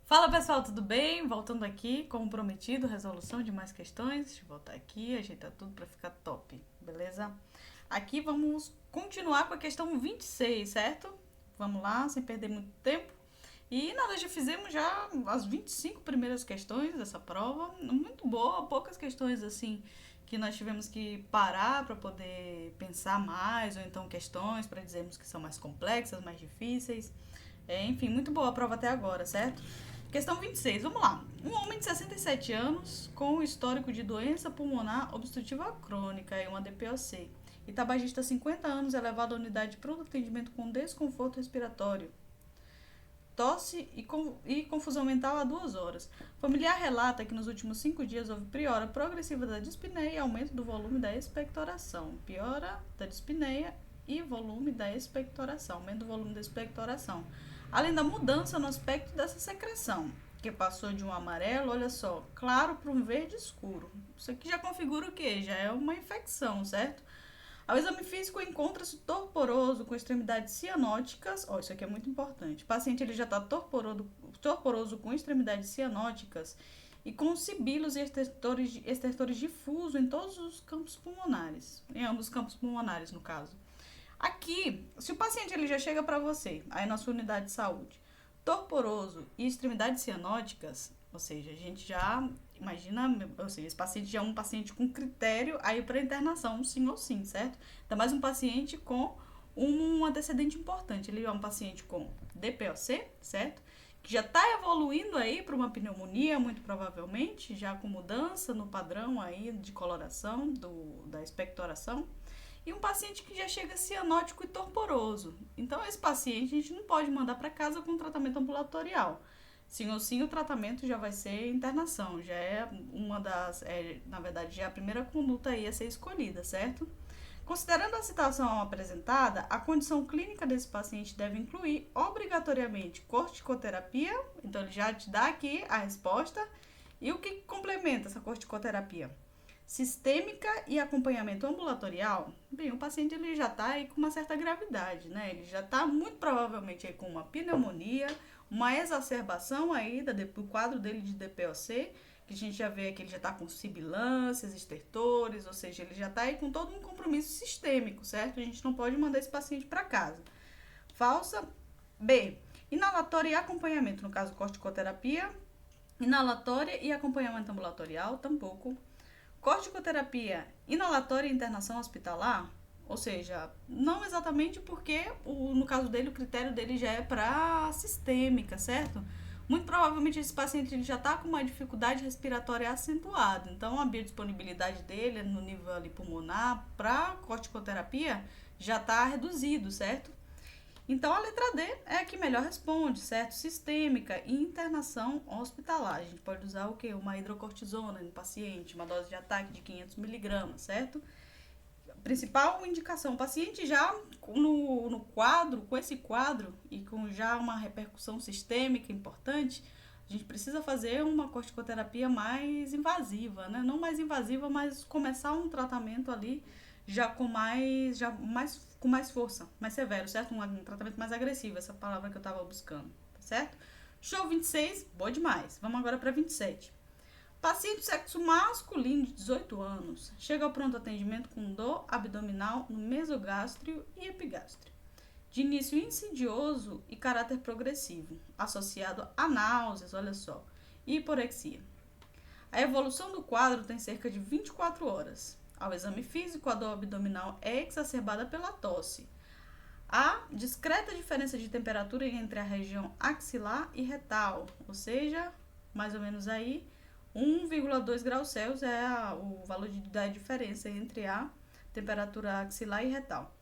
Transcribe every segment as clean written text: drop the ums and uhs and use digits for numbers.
Fala pessoal, tudo bem? Voltando aqui, como prometido, resolução de mais questões. Deixa eu voltar aqui, ajeitar tudo para ficar top, beleza? Aqui vamos continuar com a questão 26, certo? Vamos lá, sem perder muito tempo. E nada, já fizemos já as 25 primeiras questões dessa prova. Muito boa, poucas questões assim que nós tivemos que parar para poder pensar mais, ou então questões para dizermos que são mais complexas, mais difíceis. Enfim, muito boa a prova até agora, certo? Questão 26, vamos lá. Um homem de 67 anos com histórico de doença pulmonar obstrutiva crônica e uma DPOC e tabagista 50 anos é levado à unidade de pronto atendimento com desconforto respiratório, tosse e confusão mental há 2 horas. O familiar relata que nos últimos 5 dias houve piora progressiva da dispneia e aumento do volume da expectoração. Piora da dispneia e volume da expectoração, aumento do volume da expectoração. Além da mudança no aspecto dessa secreção, que passou de um amarelo, olha só, claro para um verde escuro. Isso aqui já configura o quê? Já é uma infecção, certo? Ao exame físico, encontra-se torporoso com extremidades cianóticas. Isso aqui é muito importante. O paciente ele já está torporoso com extremidades cianóticas e com sibilos e estertores difusos em todos os campos pulmonares. Em ambos os campos pulmonares, no caso. Aqui, se o paciente ele já chega para você, aí na sua unidade de saúde, torporoso e extremidades cianóticas, ou seja, a gente já imagina, ou seja, esse paciente já é um paciente com critério aí para internação, sim ou sim, certo? Ainda mais um paciente com um antecedente importante. Ele é um paciente com DPOC, certo? Que já está evoluindo aí para uma pneumonia, muito provavelmente, já com mudança no padrão aí de coloração da expectoração. E um paciente que já chega cianótico e torporoso. Então, esse paciente a gente não pode mandar para casa com tratamento ambulatorial. Sim ou sim, o tratamento já vai ser internação. Já é uma das... na verdade, já é a primeira conduta aí a ser escolhida, certo? Considerando a situação apresentada, a condição clínica desse paciente deve incluir obrigatoriamente corticoterapia. Então, ele já te dá aqui a resposta. E o que complementa essa corticoterapia? Sistêmica e acompanhamento ambulatorial, bem, o paciente ele já está aí com uma certa gravidade, né? Ele já está muito provavelmente aí com uma pneumonia, uma exacerbação aí do quadro dele de DPOC, que a gente já vê que ele já está com sibilâncias, estertores, ou seja, ele já está aí com todo um compromisso sistêmico, certo? A gente não pode mandar esse paciente para casa. Falsa. B. Inalatória e acompanhamento, no caso corticoterapia, inalatória e acompanhamento ambulatorial, tampouco. Corticoterapia inalatória e internação hospitalar, ou seja, não exatamente porque, no caso dele, o critério dele já é para sistêmica, certo? Muito provavelmente esse paciente ele já está com uma dificuldade respiratória acentuada, então a biodisponibilidade dele no nível ali pulmonar para corticoterapia já está reduzido, certo? Então, a letra D é a que melhor responde, certo? Sistêmica e internação hospitalar. A gente pode usar o quê? Uma hidrocortisona no paciente, uma dose de ataque de 500 miligramas, certo? Principal indicação, o paciente já no quadro, com esse quadro e com já uma repercussão sistêmica importante, a gente precisa fazer uma corticoterapia mais invasiva, né? Não mais invasiva, mas começar um tratamento ali já com mais força, mais severo, certo? Um tratamento mais agressivo, essa palavra que eu estava buscando, tá certo? Show 26, boa demais. Vamos agora para 27. Paciente sexo masculino de 18 anos chega ao pronto atendimento com dor abdominal no mesogástrio e epigástrio, de início insidioso e caráter progressivo, associado a náuseas, olha só, e hiporexia. A evolução do quadro tem cerca de 24 horas. Ao exame físico, a dor abdominal é exacerbada pela tosse. Há discreta diferença de temperatura entre a região axilar e retal, ou seja, mais ou menos aí 1,2 graus Celsius é o valor da diferença entre a temperatura axilar e retal.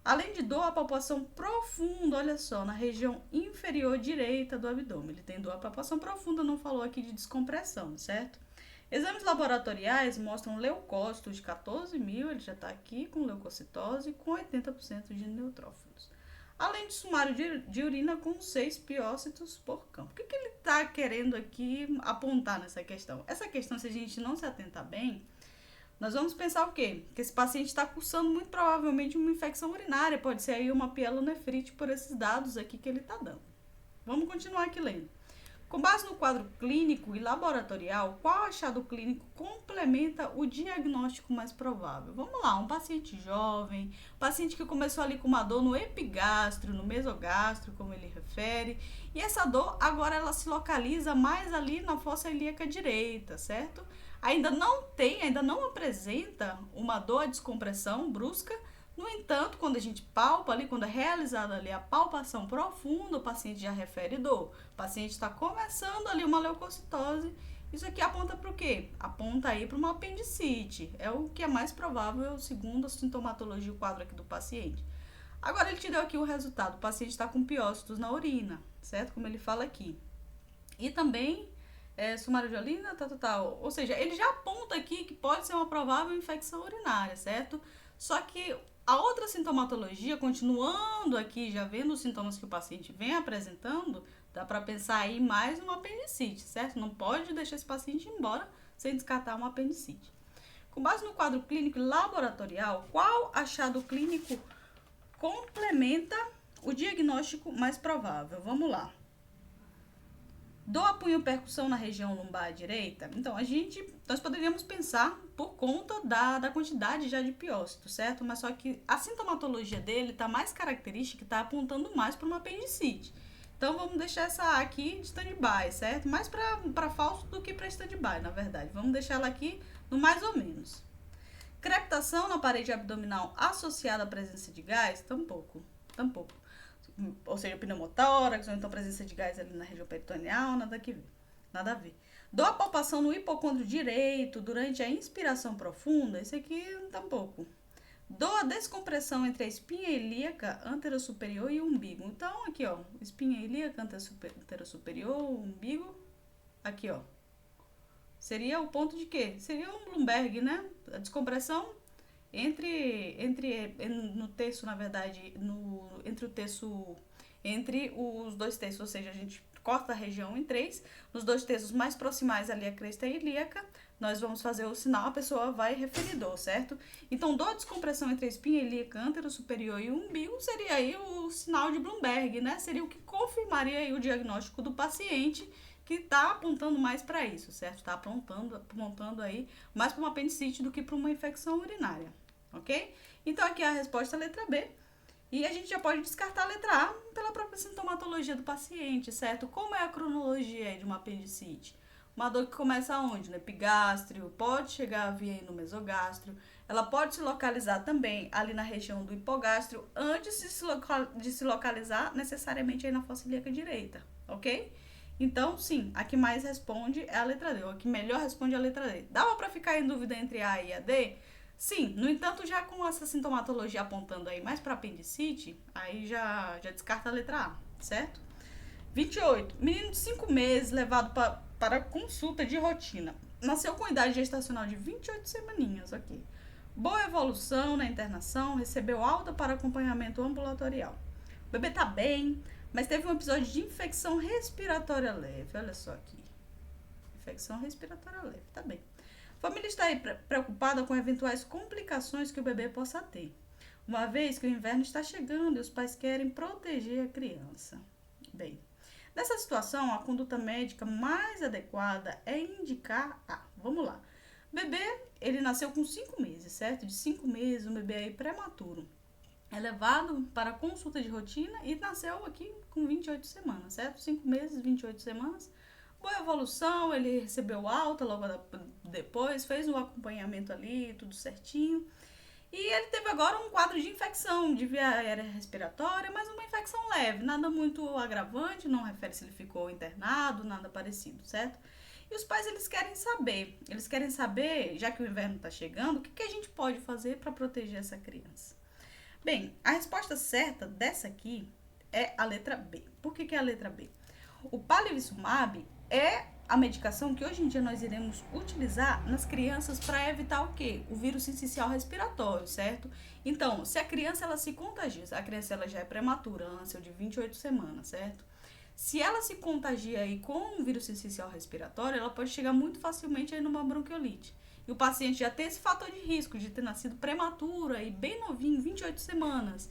Além de dor, a palpação profunda, olha só, na região inferior direita do abdômen. Ele tem dor, a palpação profunda, não falou aqui de descompressão, certo? Exames laboratoriais mostram leucócitos de 14 mil, ele já está aqui com leucocitose, com 80% de neutrófilos. Além de sumário de urina com 6 piócitos por campo. O que ele está querendo aqui apontar nessa questão? Essa questão, se a gente não se atentar bem, nós vamos pensar o quê? Que esse paciente está cursando muito provavelmente uma infecção urinária, pode ser aí uma pielonefrite por esses dados aqui que ele está dando. Vamos continuar aqui lendo. Com base no quadro clínico e laboratorial, qual achado clínico complementa o diagnóstico mais provável? Vamos lá, um paciente jovem, paciente que começou ali com uma dor no epigástrio, no mesogastro, como ele refere, e essa dor agora ela se localiza mais ali na fossa ilíaca direita, certo? Ainda não apresenta uma dor de descompressão brusca. No entanto, quando a gente palpa ali, quando é realizada ali a palpação profunda, o paciente já refere dor. O paciente está começando ali uma leucocitose. Isso aqui aponta para o quê? Aponta aí para uma apendicite. É o que é mais provável, segundo a sintomatologia, o quadro aqui do paciente. Agora, ele te deu aqui o resultado. O paciente está com piócitos na urina, certo? Como ele fala aqui. E também sumário de urina, tal. Ou seja, ele já aponta aqui que pode ser uma provável infecção urinária, certo? Só que a outra sintomatologia, continuando aqui, já vendo os sintomas que o paciente vem apresentando, dá para pensar aí mais uma apendicite, certo? Não pode deixar esse paciente ir embora sem descartar uma apendicite. Com base no quadro clínico e laboratorial, qual achado clínico complementa o diagnóstico mais provável? Vamos lá. Dor a punho percussão na região lombar direita? Então, nós poderíamos pensar por conta da quantidade já de piócito, certo? Mas só que a sintomatologia dele está mais característica, está apontando mais para uma apendicite. Então, vamos deixar essa aqui de stand-by, certo? Mais para falso do que para stand-by, na verdade. Vamos deixar ela aqui no mais ou menos. Crepitação na parede abdominal associada à presença de gás? Tampouco. Ou seja, pneumotórax, ou então presença de gás ali na região peritoneal, nada a ver. Dor a palpação no hipocôndrio direito durante a inspiração profunda? Isso aqui tampouco. Dor a descompressão entre a espinha ilíaca anterosuperior e o umbigo? Então, aqui, ó, espinha ilíaca anterosuperior, umbigo, aqui, ó. Seria o ponto de quê? Seria um Bloomberg, né? A descompressão no terço, na verdade, entre os dois terços, ou seja, a gente corta a região em 3, nos 2 terços mais proximais ali a cresta ilíaca, nós vamos fazer o sinal, a pessoa vai referir dor, certo? Então, dor de descompressão entre a espinha ilíaca anterosuperior e o umbigo seria aí o sinal de Bloomberg, né? Seria o que confirmaria aí o diagnóstico do paciente que está apontando mais para isso, certo? Está apontando aí mais para uma apendicite do que para uma infecção urinária, ok? Então, aqui é a resposta é a letra B. E a gente já pode descartar a letra A pela própria sintomatologia do paciente, certo? Como é a cronologia de uma apendicite? Uma dor que começa onde? No epigástrio, pode chegar a vir aí no mesogástrio, ela pode se localizar também ali na região do hipogástrio, antes de se localizar necessariamente aí na fossa ilíaca direita, ok? Então, sim, a que mais responde é a letra D, ou a que melhor responde é a letra D. Dava para ficar em dúvida entre A e a D? Sim, no entanto, já com essa sintomatologia apontando aí mais para apendicite, aí já descarta a letra A, certo? 28. Menino de 5 meses levado para consulta de rotina. Nasceu com idade gestacional de 28 semaninhas, ok. Boa evolução na internação, recebeu alta para acompanhamento ambulatorial. O bebê tá bem, mas teve um episódio de infecção respiratória leve. Olha só aqui. Infecção respiratória leve, tá bem. A família está aí preocupada com eventuais complicações que o bebê possa ter, uma vez que o inverno está chegando e os pais querem proteger a criança. Bem, nessa situação, a conduta médica mais adequada é indicar vamos lá. O bebê, ele nasceu com 5 meses, certo? De 5 meses, um bebê aí prematuro. É levado para consulta de rotina e nasceu aqui com 28 semanas, certo? 5 meses, 28 semanas. Boa evolução, ele recebeu alta logo depois, fez um acompanhamento ali, tudo certinho. E ele teve agora um quadro de infecção de via aérea respiratória, mas uma infecção leve, nada muito agravante, não refere se ele ficou internado, nada parecido, certo? E os pais, eles querem saber, já que o inverno está chegando, o que a gente pode fazer para proteger essa criança? Bem, a resposta certa dessa aqui é a letra B. Por que é a letra B? O palivizumab é a medicação que hoje em dia nós iremos utilizar nas crianças para evitar o quê? O vírus sincicial respiratório, certo? Então, se a criança ela se contagia, a criança ela já é prematura, ela nasceu de 28 semanas, certo? Se ela se contagia aí com o vírus sincicial respiratório, ela pode chegar muito facilmente aí numa bronquiolite. E o paciente já tem esse fator de risco de ter nascido prematura e bem novinho, 28 semanas.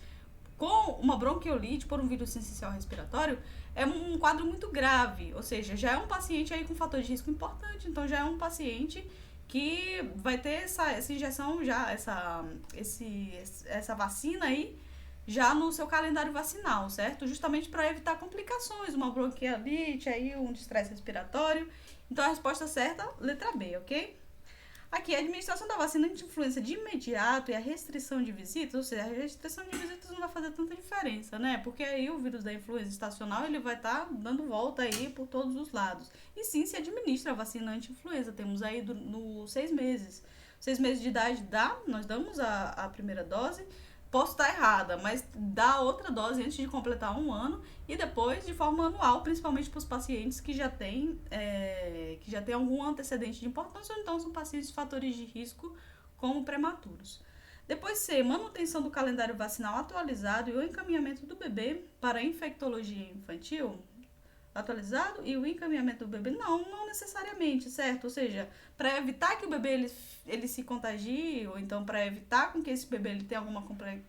com uma bronquiolite por um vírus sincicial respiratório, é um quadro muito grave, ou seja, já é um paciente aí com fator de risco importante, então já é um paciente que vai ter essa injeção já, essa vacina aí, já no seu calendário vacinal, certo? Justamente para evitar complicações, uma bronquiolite, aí um estresse respiratório. Então a resposta certa, letra B, ok? Aqui, a administração da vacina anti-influenza de imediato e a restrição de visitas, ou seja, a restrição de visitas não vai fazer tanta diferença, né? Porque aí o vírus da influenza estacional, ele vai estar dando volta aí por todos os lados. E sim, se administra a vacina anti-influenza, temos aí no 6 meses. 6 meses de idade nós damos a primeira dose. Posso estar errada, mas dá outra dose antes de completar 1 ano e depois de forma anual, principalmente para os pacientes que já têm algum antecedente de importância ou então são pacientes de fatores de risco como prematuros. Depois C, manutenção do calendário vacinal atualizado e o encaminhamento do bebê para a infectologia infantil atualizado e o encaminhamento do bebê não necessariamente, certo? Ou seja, para evitar que o bebê ele se contagie ou então para evitar com que esse bebê ele tenha alguma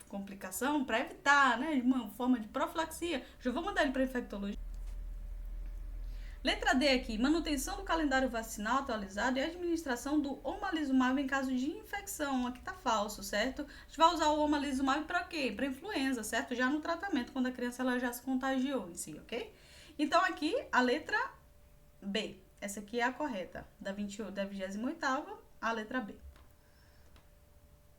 complicação, para evitar, né, de uma forma de profilaxia, já vou mandar ele para infectologia. Letra D aqui, manutenção do calendário vacinal atualizado e administração do omalizumab em caso de infecção. Aqui tá falso, certo? A gente vai usar o omalizumab para quê? Para influenza, certo? Já no tratamento, quando a criança ela já se contagiou em si, ok? Então aqui a letra B, essa aqui é a correta, da 28ª, a letra B.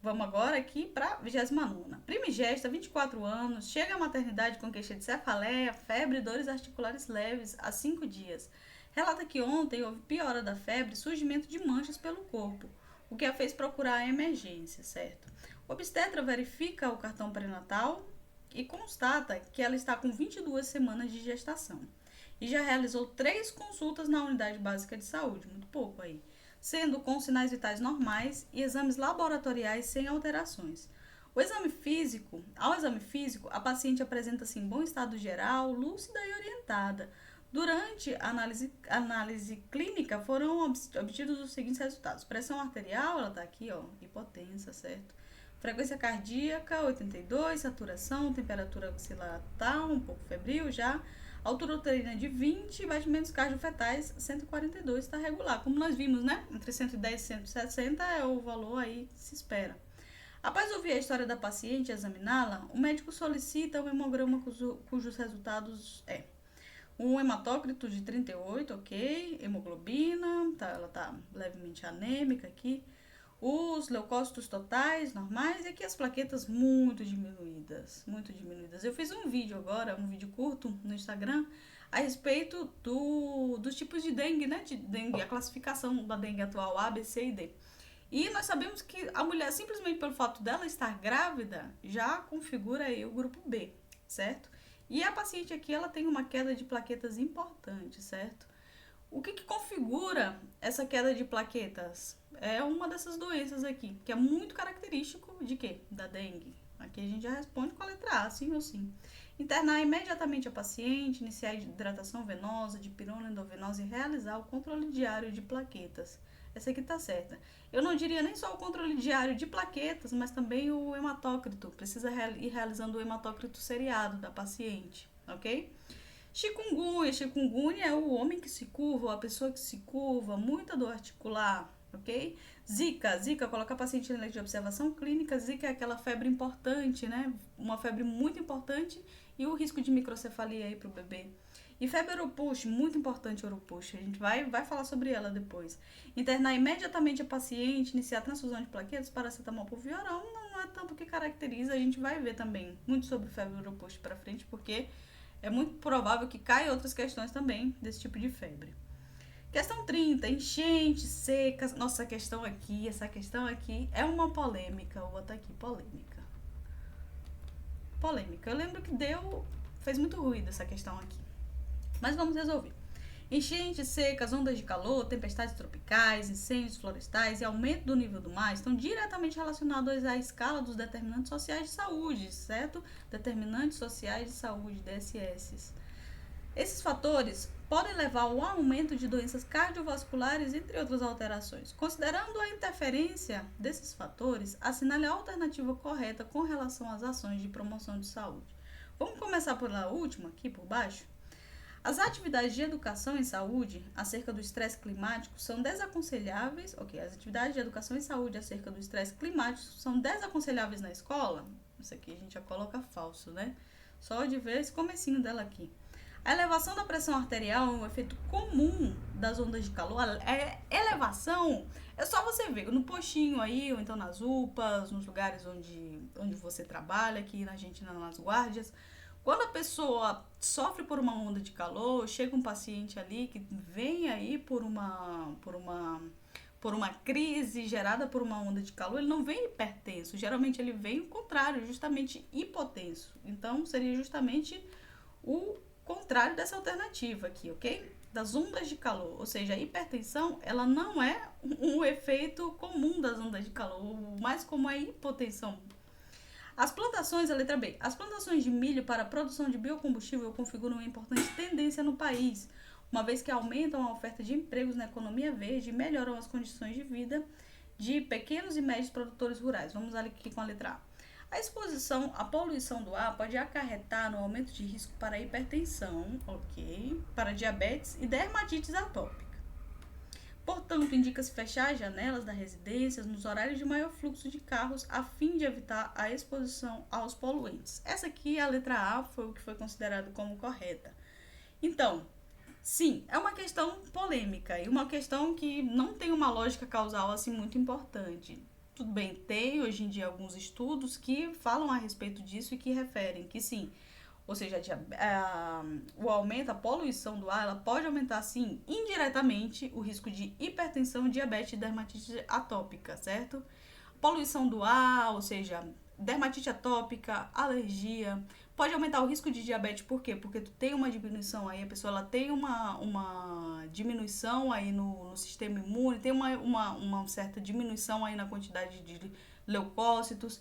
Vamos agora aqui para a 29ª. Primigesta, 24 anos, chega à maternidade com queixa de cefaleia, febre e dores articulares leves há 5 dias. Relata que ontem houve piora da febre e surgimento de manchas pelo corpo, o que a fez procurar a emergência, certo? O obstetra verifica o cartão pré-natal e constata que ela está com 22 semanas de gestação e já realizou 3 consultas na unidade básica de saúde, muito pouco aí, sendo com sinais vitais normais e exames laboratoriais sem alterações. Ao exame físico, a paciente apresenta-se em bom estado geral, lúcida e orientada. Durante a análise clínica foram obtidos os seguintes resultados. Pressão arterial, ela está aqui, ó, hipotensa, certo? Frequência cardíaca, 82, saturação, temperatura axilar tá um pouco febril já. Altura uterina de 20, batimentos cardiofetais 142, está regular. Como nós vimos, né? Entre 110 e 160 é o valor aí que se espera. Após ouvir a história da paciente e examiná-la, o médico solicita um hemograma cujos resultados é um hematócrito de 38, ok, hemoglobina, ela tá levemente anêmica aqui, os leucócitos totais normais e aqui as plaquetas muito diminuídas. Eu fiz um vídeo agora, um vídeo curto no Instagram, a respeito dos tipos de dengue, né? De dengue, a classificação da dengue atual A, B, C e D. E nós sabemos que a mulher, simplesmente pelo fato dela estar grávida, já configura aí o grupo B, certo? E a paciente aqui, ela tem uma queda de plaquetas importante, certo? O que configura essa queda de plaquetas? É uma dessas doenças aqui, que é muito característico de quê? Da dengue. Aqui a gente já responde com a letra A, sim ou sim. Internar imediatamente a paciente, iniciar a hidratação venosa, dipirona endovenosa e realizar o controle diário de plaquetas. Essa aqui tá certa. Eu não diria nem só o controle diário de plaquetas, mas também o hematócrito. Precisa ir realizando o hematócrito seriado da paciente, ok? Chikungunya é o homem que se curva, ou a pessoa que se curva, muita dor articular, ok? Zika, coloca a paciente em leite de observação clínica. Zika é aquela febre importante, né? Uma febre muito importante e o risco de microcefalia aí pro bebê. E febre Oropouche, muito importante Oropouche, a gente vai falar sobre ela depois. Internar imediatamente a paciente, iniciar a transfusão de plaquetas, paracetamol por viorão, não é tanto o que caracteriza, a gente vai ver também muito sobre febre Oropouche para frente, porque é muito provável que caia outras questões também desse tipo de febre. Questão 30, enchente, seca. Nossa, essa questão aqui é uma polêmica. Vou botar aqui, polêmica. Eu lembro que fez muito ruído essa questão aqui. Mas vamos resolver. Enchentes, secas, ondas de calor, tempestades tropicais, incêndios florestais e aumento do nível do mar estão diretamente relacionados à escala dos determinantes sociais de saúde, certo? Determinantes sociais de saúde, DSS. Esses fatores podem levar ao aumento de doenças cardiovasculares, entre outras alterações. Considerando a interferência desses fatores, assinale a alternativa correta com relação às ações de promoção de saúde. Vamos começar pela última, aqui por baixo. As atividades de educação em saúde acerca do estresse climático são desaconselháveis. As atividades de educação em saúde acerca do estresse climático são desaconselháveis na escola? Isso aqui a gente já coloca falso, né? Só de ver esse comecinho dela aqui. A elevação da pressão arterial é um efeito comum das ondas de calor. Elevação é só você ver no postinho aí, ou então nas UPAs, nos lugares onde você trabalha, aqui na Argentina, nas guardas. Quando a pessoa sofre por uma onda de calor, chega um paciente ali que vem aí por uma crise gerada por uma onda de calor, ele não vem hipertenso, geralmente ele vem o contrário, justamente hipotenso. Então, seria justamente o contrário dessa alternativa aqui, ok? Das ondas de calor, ou seja, a hipertensão, ela não é um efeito comum das ondas de calor, o mais comum é a hipotensão. As plantações, a letra B, as plantações de milho para a produção de biocombustível configuram uma importante tendência no país, uma vez que aumentam a oferta de empregos na economia verde e melhoram as condições de vida de pequenos e médios produtores rurais. Vamos aqui com a letra A. A exposição à poluição do ar pode acarretar no aumento de risco para hipertensão, para diabetes e dermatites atópica. Portanto, indica-se fechar as janelas das residências nos horários de maior fluxo de carros a fim de evitar a exposição aos poluentes. Essa aqui, a letra A, foi o que foi considerado como correta. Então, sim, é uma questão polêmica e uma questão que não tem uma lógica causal assim muito importante. Tudo bem, tem hoje em dia alguns estudos que falam a respeito disso e que referem que sim, ou seja, o aumento, a poluição do ar, ela pode aumentar, sim, indiretamente o risco de hipertensão, diabetes e dermatite atópica, certo? Poluição do ar, ou seja, dermatite atópica, alergia, pode aumentar o risco de diabetes, por quê? Porque tu tem uma diminuição aí, a pessoa ela tem uma diminuição aí no sistema imune, tem uma certa diminuição aí na quantidade de leucócitos,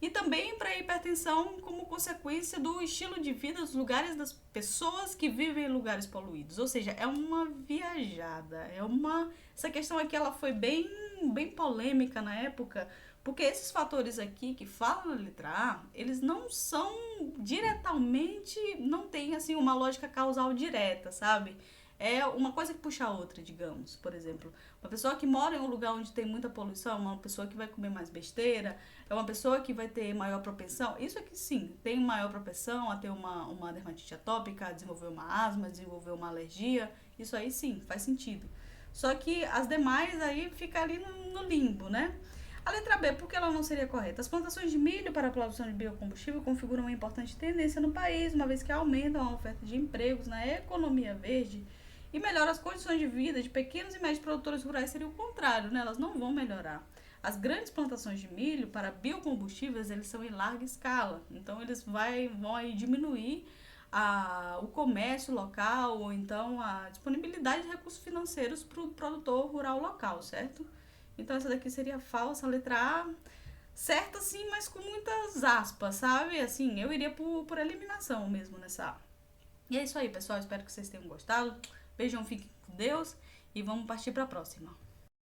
e também para a hipertensão como consequência do estilo de vida dos lugares das pessoas que vivem em lugares poluídos. Ou seja, é uma viajada, essa questão aqui ela foi bem polêmica na época, porque esses fatores aqui que falam na letra A, eles não são diretamente, não tem assim uma lógica causal direta, sabe? É uma coisa que puxa a outra, digamos. Por exemplo, uma pessoa que mora em um lugar onde tem muita poluição, uma pessoa que vai comer mais besteira, é uma pessoa que vai ter maior propensão. Isso aqui sim, tem maior propensão a ter uma dermatite atópica, a desenvolver uma asma, a desenvolver uma alergia. Isso aí sim, faz sentido. Só que as demais aí fica ali no limbo, né? A letra B, por que ela não seria correta? As plantações de milho para a produção de biocombustível configuram uma importante tendência no país, uma vez que aumentam a oferta de empregos na economia verde e melhoram as condições de vida de pequenos e médios produtores rurais. Seria o contrário, né? Elas não vão melhorar. As grandes plantações de milho para biocombustíveis, eles são em larga escala, então eles vão aí diminuir o comércio local ou então a disponibilidade de recursos financeiros para o produtor rural local, certo? Então essa daqui seria falsa, a letra A, certa sim, mas com muitas aspas, sabe? Assim, eu iria por eliminação mesmo nessa A. E é isso aí, pessoal, espero que vocês tenham gostado. Beijão, fiquem com Deus e vamos partir para a próxima.